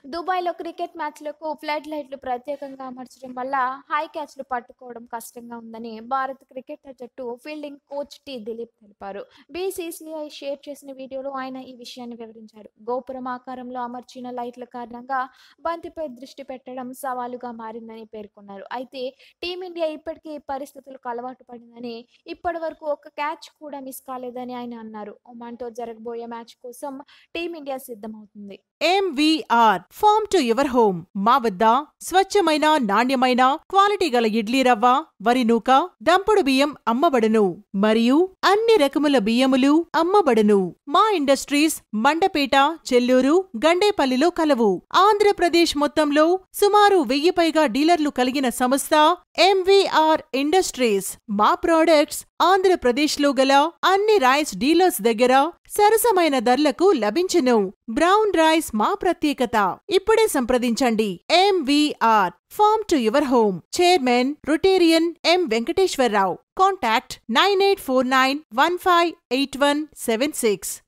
దుబాయ్‌లో cricket మ్యాచ్‌లకు flood లైట్లు ప్రత్యేకంగా అమర్చడం వల్ల హై క్యాచ్‌లు పట్టుకోవడం కష్టంగా ఉందని భారత క్రికెట్ జట్టు ఫీల్డింగ్ కోచ్ దిలీప్ తెలిపారు. బీసీసీఐ షేర్ చేసిన వీడియోలో ఆయన ఈ విషయాన్ని వివరించారు. గోపురం ఆకారంలో అమర్చిన లైట్ల కారణంగా బంతిపై దృష్టి పెట్టడం సవాలుగా మారిందని పేర్కొన్నారు. అయితే టీమిండియా ఇప్పటికీ ఈ పరిస్థితులకు అలవాటు పడిందని, ఇప్పటివరకు ఒక్క క్యాచ్ కూడా మిస్ కాలేదని ఆయన అన్నారు. ఒమాన్‌తో జరగబోయే మ్యాచ్ కోసం టీమిండియా సిద్ధమవుతుంది. MVR farm to your home. మా వద్ద స్వచ్ఛమైన, నాణ్యమైన, క్వాలిటీ గల ఇడ్లీ రవ్వ, వరి నూక, దంపుడు బియ్యం అమ్మబడును మరియు అన్ని రకముల బియ్యములు అమ్మబడును. మా ఇండస్ట్రీస్ మండపేట, చెల్లూరు, గండేపల్లిలో కలవు. ఆంధ్రప్రదేశ్ మొత్తంలో సుమారు 1000 పైగా డీలర్లు కలిగిన సంస్థ MVR ఇండస్ట్రీస్. మా ప్రొడక్ట్స్ ఆంధ్రప్రదేశ్లో గల అన్ని రైస్ డీలర్స్ దగ్గర సరసమైన ధరలకు లభించును. బ్రౌన్ రైస్ మా ప్రత్యేకత. ఇప్పుడే సంప్రదించండి. MVR farm to your home. Chairman rotarian M. Venkateswararao. Contact 9849158176.